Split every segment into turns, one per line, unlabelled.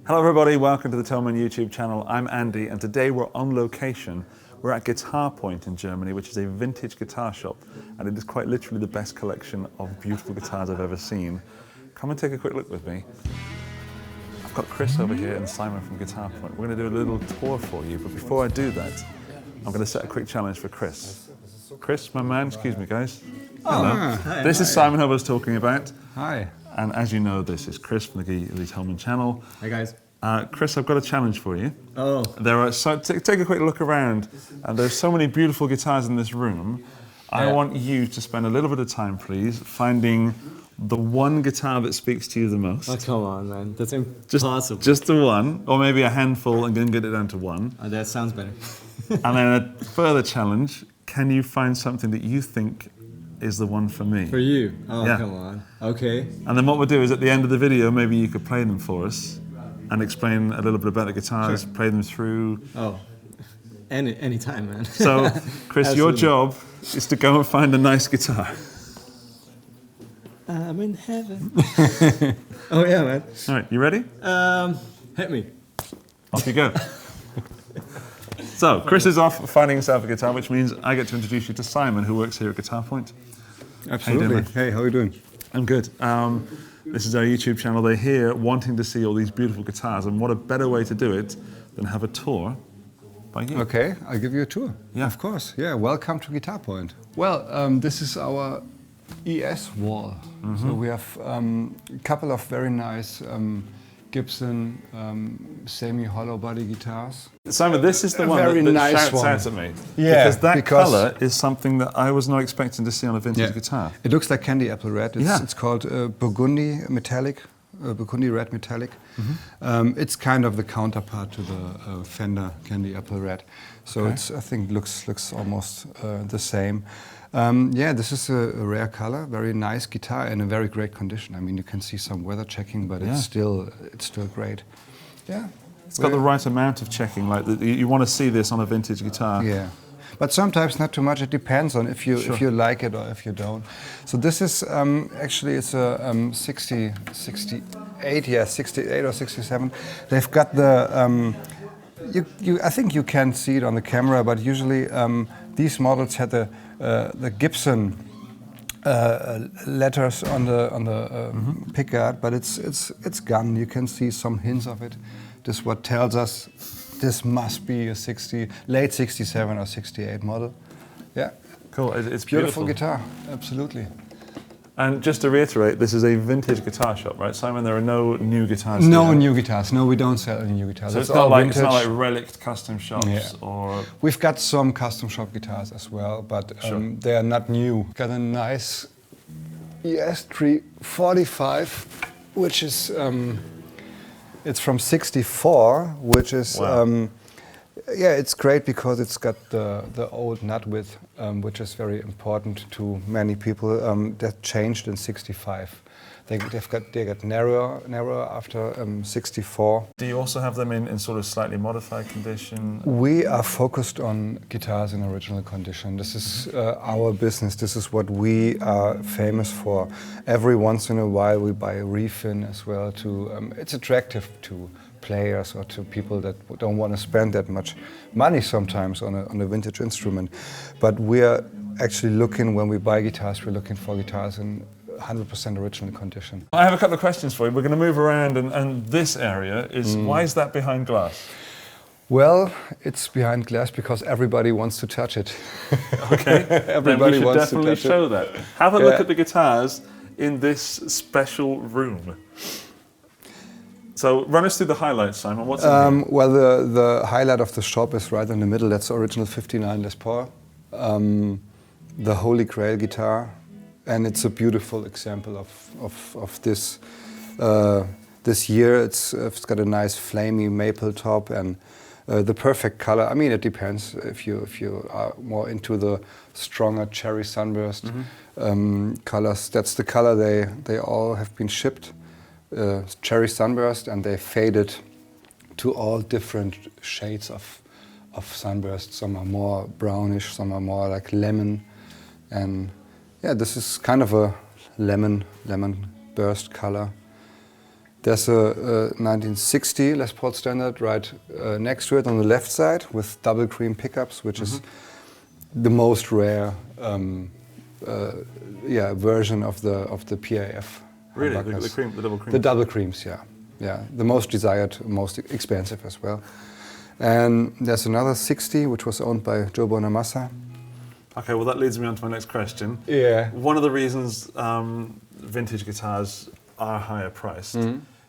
Hello everybody, welcome to the Thomann YouTube channel. I'm Andy and today we're on location. We're at Guitar Point in Germany, which is a vintage guitar shop, and it is quite literally the best collection of beautiful guitars I've ever seen. Come and take a quick look with me. I've got Kris over here and Simon from Guitar Point. We're going to do a little tour for you, but before I do that, I'm going to set a quick challenge for Kris. Kris, my man, excuse me guys. Hello.
Hi,
this is Simon who I was talking about.
Hi.
And as you know, this is Kris from the Thomann channel.
Hi guys.
Kris, I've got a challenge for you.
Oh.
Take a quick look around, and there's so many beautiful guitars in this room. Yeah. I want you to spend a little bit of time, please, finding the one guitar that speaks to you the most.
Oh, come on, man. That's impossible.
Just the one, or maybe a handful, and then get it down to one.
Oh, that sounds better.
And then a further challenge, can you find something that you think is the one for me?
For you? Oh,
yeah.
Come on. Okay.
And then what we'll do is at the end of the video, maybe you could play them for us and explain a little bit about the guitars,
Sure.
play them through.
Oh, any time, man.
So, Kris, your job is to go and find a nice guitar.
I'm in heaven. Oh yeah, man.
All right, you ready?
Hit me.
Off you go. So, Kris is off finding himself a guitar, which means I get to introduce you to Simon, who works here at Guitar Point.
Absolutely. Hey, how are you doing?
I'm good. This is our YouTube channel. They're here wanting to see all these beautiful guitars, and what a better way to do it than have a tour by you.
Okay, I'll give you a tour.
Yeah.
Of course. Yeah, welcome to Guitar Point. Well, this is our ES wall. So we have a couple of very nice Gibson semi-hollow body guitars.
Simon, this is the one
very
that
nice
shouts
one.
out at me.
Yeah,
because that colour is something that I was not expecting to see on a vintage guitar.
It looks like candy apple red.
Yeah.
It's called Burgundy metallic, Burgundy red metallic. It's kind of the counterpart to the Fender candy apple red. So it's, I think, looks almost the same. Yeah, this is a rare color, very nice guitar in a very great condition. I mean, you can see some weather checking, but it's still great. Yeah.
It's got the right amount of checking, like you want to see this on a vintage guitar.
Yeah, but sometimes not too much. It depends on if you like it or if you don't. So this is actually it's a 68 or 67. They've got the I think you can see it on the camera, but usually these models had the Gibson letters on the pickguard, but it's gone. You can see some hints of it. This is what tells us this must be a late 67 or 68 model. Yeah.
Cool. It's
Beautiful guitar. Absolutely.
And just to reiterate, this is a vintage guitar shop, right, Simon? There are no new guitars.
No
here.
new guitars. No, we don't sell any new guitars.
So it's not like relic custom shops or.
We've got some custom shop guitars as well, but they are not new. Got a nice ES-345, which is it's from ¡64, which is yeah, it's great because it's got the old nut width, which is very important to many people. That changed in '65. They got narrower after '64.
Do you also have them in sort of slightly modified condition?
We are focused on guitars in original condition. This is our business. This is what we are famous for. Every once in a while we buy a refin as well. It's attractive to players or to people that don't want to spend that much money sometimes on a vintage instrument. But we are actually looking, when we buy guitars, we're looking for guitars in 100% original condition.
I have a couple of questions for you. We're going to move around, and this area is, why is that behind glass?
Well, it's behind glass because everybody wants to touch it.
Okay,
everybody
then we should
wants
definitely
to touch
show
it.
that. Have a look at the guitars in this special room. So run us through the highlights, Simon. What's in here?
Well, the highlight of the shop is right in the middle. That's the original 59 Les Paul, the Holy Grail guitar, and it's a beautiful example of this this year. It's got a nice flamey maple top and the perfect color. I mean, it depends if you are more into the stronger cherry sunburst colors. That's the color they all have been shipped. Cherry sunburst, and they faded to all different shades of sunburst. Some are more brownish, some are more like lemon, and yeah, this is kind of a lemon burst color. There's a 1960 Les Paul Standard right next to it on the left side with double cream pickups, which is the most rare version of the PAF.
Really,
humbuckers.
the double cream.
The double creams, yeah, the most desired, most expensive as well. And there's another 60, which was owned by Joe Bonamassa.
Okay, well that leads me on to my next question.
Yeah.
One of the reasons vintage guitars are higher priced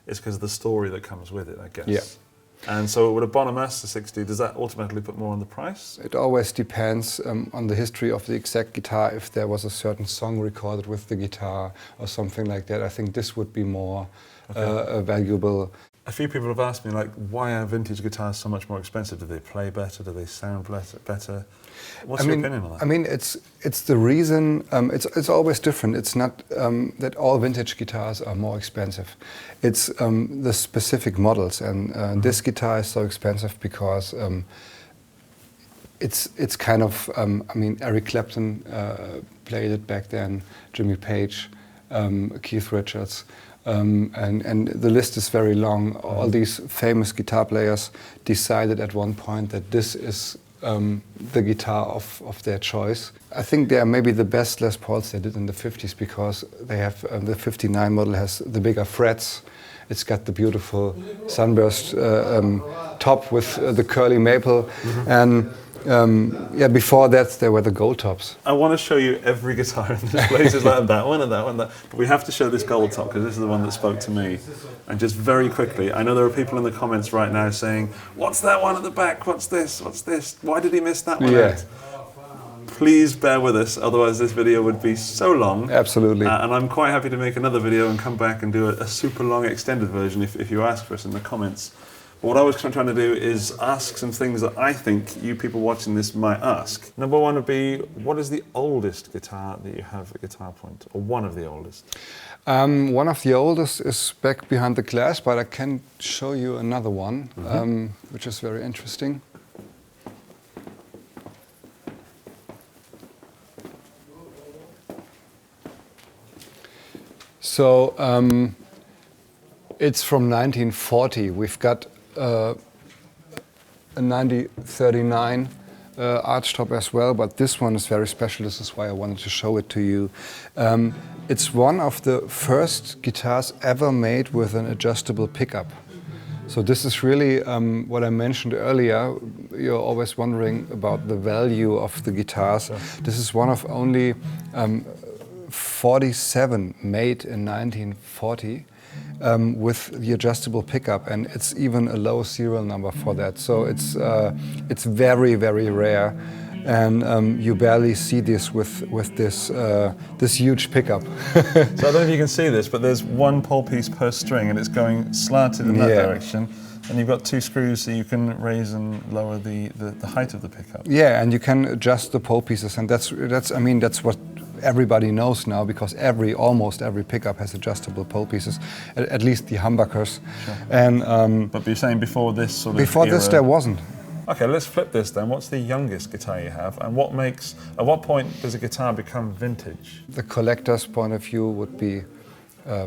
is because of the story that comes with it, I guess.
Yeah.
And so with a Bonamassa 60, does that ultimately put more on the price?
It always depends on the history of the exact guitar. If there was a certain song recorded with the guitar or something like that, I think this would be more valuable.
A few people have asked me, like, why are vintage guitars so much more expensive? Do they play better? Do they sound better? What's your opinion on that?
I mean, it's the reason. It's always different. It's not that all vintage guitars are more expensive. It's the specific models, and this guitar is so expensive because it's kind of. I mean, Eric Clapton played it back then. Jimmy Page, Keith Richards. And the list is very long. All these famous guitar players decided at one point that this is the guitar of their choice. I think they are maybe the best Les Pauls they did in the 50s because they have the 59 model has the bigger frets. It's got the beautiful sunburst top with the curly maple, and before that there were the gold tops.
I want to show you every guitar in this place. It's like that one and that one, that. But we have to show this gold top because this is the one that spoke to me. And just very quickly, I know there are people in the comments right now saying, "What's that one at the back? What's this? What's this? Why did he miss that one out?" Please bear with us, otherwise this video would be so long.
Absolutely.
And I'm quite happy to make another video and come back and do a super long extended version if you ask for us in the comments. But what I was trying to do is ask some things that I think you people watching this might ask. Number one would be, what is the oldest guitar that you have at Guitar Point, or one of the oldest?
One of the oldest is back behind the glass, but I can show you another one, which is very interesting. So it's from 1940. We've got a 1939 archtop as well, but this one is very special. This is why I wanted to show it to you. It's one of the first guitars ever made with an adjustable pickup. So this is really what I mentioned earlier. You're always wondering about the value of the guitars. Sure. This is one of only 47 made in 1940. With the adjustable pickup, and it's even a low serial number for that. So it's very, very rare, and you barely see this with this huge pickup.
So I don't know if you can see this, but there's one pole piece per string, and it's going slanted in that direction. And you've got two screws, so you can raise and lower the height of the pickup.
Yeah, and you can adjust the pole pieces, and that's what everybody knows now, because almost every pickup has adjustable pole pieces, at least the humbuckers.
Sure.
And
but you're saying before this sort of
before
era,
this there wasn't.
Okay, let's flip this then. What's the youngest guitar you have, and at what point does a guitar become vintage?
The collector's point of view would be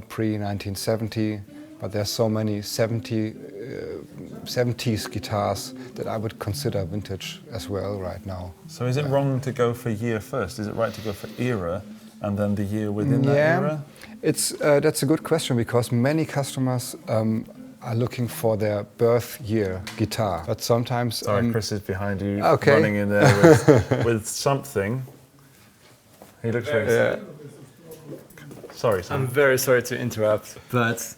pre-1970, but there's so many 70s guitars that I would consider vintage as well right now.
So is it wrong to go for year first? Is it right to go for era and then the year within that era?
That's a good question, because many customers are looking for their birth year guitar, but sometimes...
Sorry, Kris is behind you,
okay.
running in there with something. He looks very... Sorry, son.
I'm very sorry to interrupt, but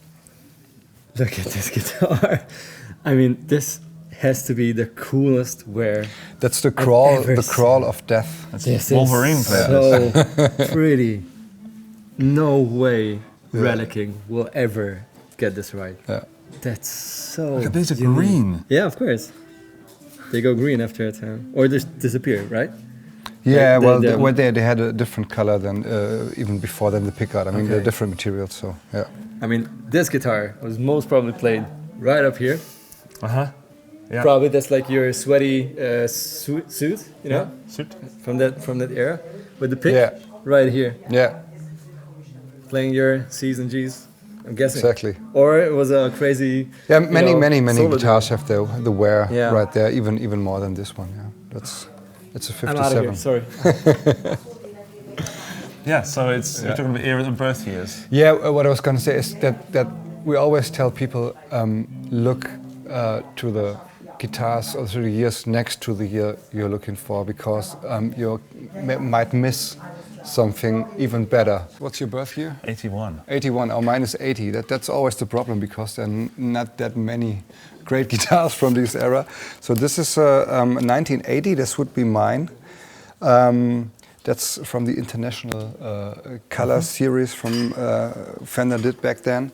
look at this guitar. I mean, this has to be the coolest wear.
That's the crawl of death.
That's Wolverine player.
So pretty. No way Relicking will ever get this right.
Yeah.
That's so.
Look at these are
unique.
green.
Yeah, of course. They go green after a time, or just disappear, right?
Yeah,
Like
they had a different color than even before than the pickguard. I mean, they're different materials, so yeah.
I mean, this guitar was most probably played right up here.
Yeah.
Probably that's like your sweaty suit, you know,
suit
from that era, with the pick
Yeah.
right here.
Yeah.
Playing your C's and G's. I'm guessing.
Exactly.
Or it was a crazy.
Yeah, many
solo
guitars have the wear
Yeah.
right there, even more than this one. Yeah, it's a 57.
I'm out of here. Sorry.
Yeah, so you're talking about era and birth years.
Yeah, what I was going to say is that we always tell people look to the guitars or to the years next to the year you're looking for, because you might miss something even better. What's your birth year?
81.
81. Oh, mine is 80. That's always the problem, because there are not that many great guitars from this era. So this is 1980. This would be mine. That's from the International Color series from Fender did back then,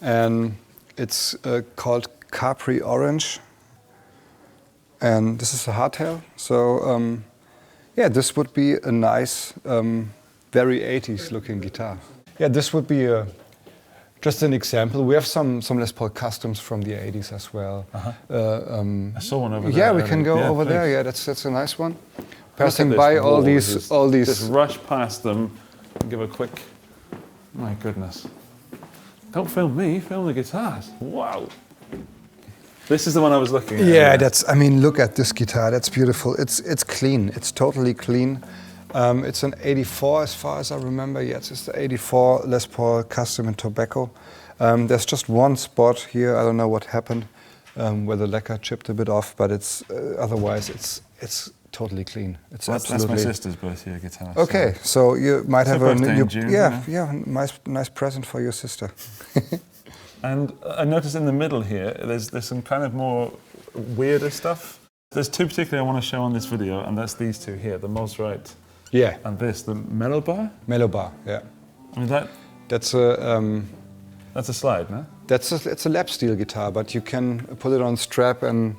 and it's called Capri Orange. And this is a hardtail. So yeah, this would be a nice, very 80s looking guitar. Yeah, this would be just an example. We have some Les Paul customs from the 80s as well.
I saw one over there.
Yeah, we can go over there.
please.
Yeah, that's a nice one. Passing by all these.
Just rush past them and give a quick. My goodness! Don't film me. Film the guitars. Wow. This is the one I was looking at.
Yeah, that's. I mean, look at this guitar. That's beautiful. It's clean. It's totally clean. It's an 84, as far as I remember. Yes, it's the 84 Les Paul Custom in Tobacco. There's just one spot here. I don't know what happened, where the lacquer chipped a bit off, but it's otherwise it's totally clean. It's
That's
absolutely.
my sister's birthday guitar.
Okay, so you might have a
birthday in June,
yeah, nice present for your sister.
And I noticed in the middle here, there's some kind of more weirder stuff. There's two particularly I want to show on this video, and that's these two here, the Mosrite
Yeah,
and this, the Melobar.
Melobar. Yeah,
I mean
that's a
that's a slide, no?
it's a Lapsteel guitar, but you can put it on strap and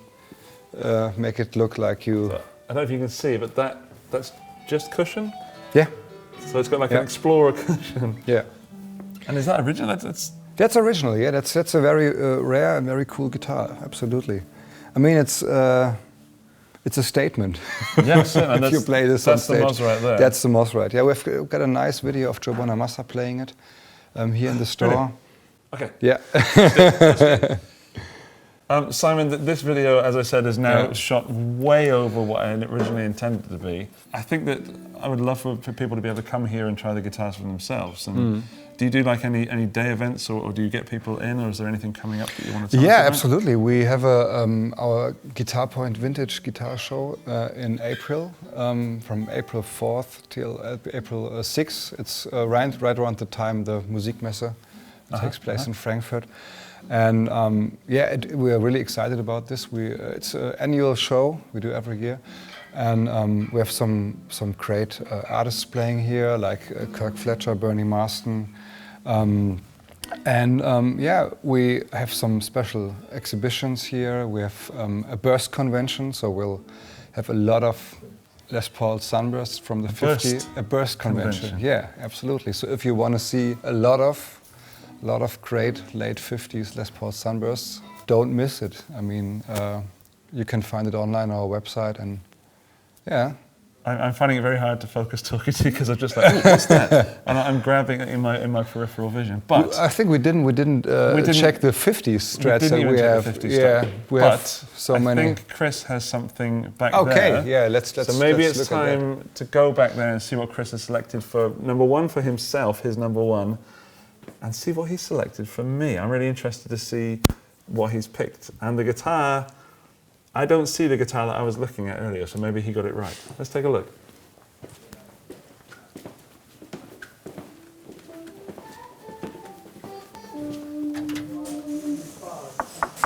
make it look like you.
So, I don't know if you can see, but that's just cushion.
Yeah,
So it's got like
Yeah.
an Explorer cushion.
yeah.
And is that original?
That's original. Yeah, that's a very rare and very cool guitar. Absolutely. I mean, it's a statement.
Yes, and
if you play this on stage.
That's the Mosrite there.
That's the Mosrite. Yeah, we've got a nice video of Joe Bonamassa playing it here in the store.
Really? Okay.
Yeah.
Simon, this video, as I said, is now
Yeah.
shot way over what I originally intended to be. I think that I would love for people to be able to come here and try the guitars for themselves. And do you do like any day events, or do you get people in, or is there anything coming up that you want to tell us
Yeah,
about?
absolutely. We have our Guitar Point Vintage Guitar Show in April, from April 4th till April 6th. It's right around the time the Musikmesse takes place in Frankfurt. And yeah, we are really excited about this. It's an annual show we do every year. And we have some great artists playing here, like Kirk Fletcher, Bernie Marston. Yeah, we have some special exhibitions here. We have a burst convention, so we'll have a lot of Les Paul Sunbursts from the 50s. A burst convention. Yeah, absolutely. So if you want to see a lot of great late 50s Les Paul Sunbursts, don't miss it. I mean, you can find it online on our website, and yeah.
I'm finding it very hard to focus talking to you because I'm just like, oh, what's that? And I'm grabbing it in my peripheral vision. But
I think we didn't check the 50s Strats that we have. Yeah, we have so many.
I think Kris has something back
there.
Okay,
yeah, let's.
So maybe it's time to go back there and see what Kris has selected for number one for himself, his number one, and see what he's selected for me. I'm really interested to see what he's picked. And the guitar, I don't see the guitar that I was looking at earlier, so maybe he got it right. Let's take a look.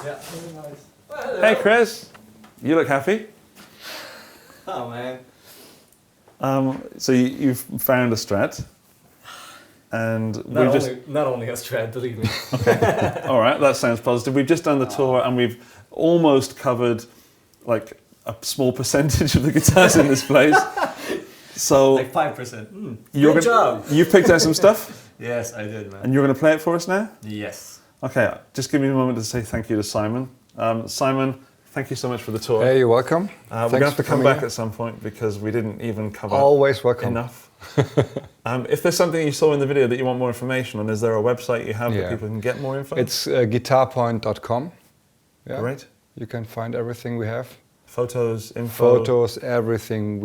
Yeah, really nice.
Hey Kris, you look happy.
Oh man.
So you've found a Strat, and
not only a Strat, believe me.
Okay. All right, that sounds positive. We've just done the tour, and we've almost covered like a small percentage of the guitars in this place. So
like 5%.
Good
job.
You've picked out some stuff,
Yes, I did, man.
and you're going to play it for us now.
Yes.
Okay, just give me a moment to say thank you to Simon. Simon, thank you so much for the tour.
Hey, you're welcome.
We're going to have to come back at some point because we didn't even cover
Always welcome.
enough. If there's something you saw in the video that you want more information on, is there a website you have that
Yeah.
people can get more info?
It's guitarpoint.com. Yeah.
Great.
You can find everything we have.
Photos, info.
Photos, everything.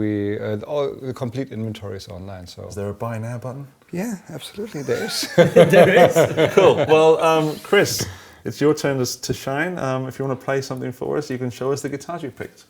All the complete inventory is online. So
Is there a buy now button?
yeah, absolutely, there is.
There is.
Cool. Well, Kris, it's your turn to shine. If you want to play something for us, you can show us the guitars you picked.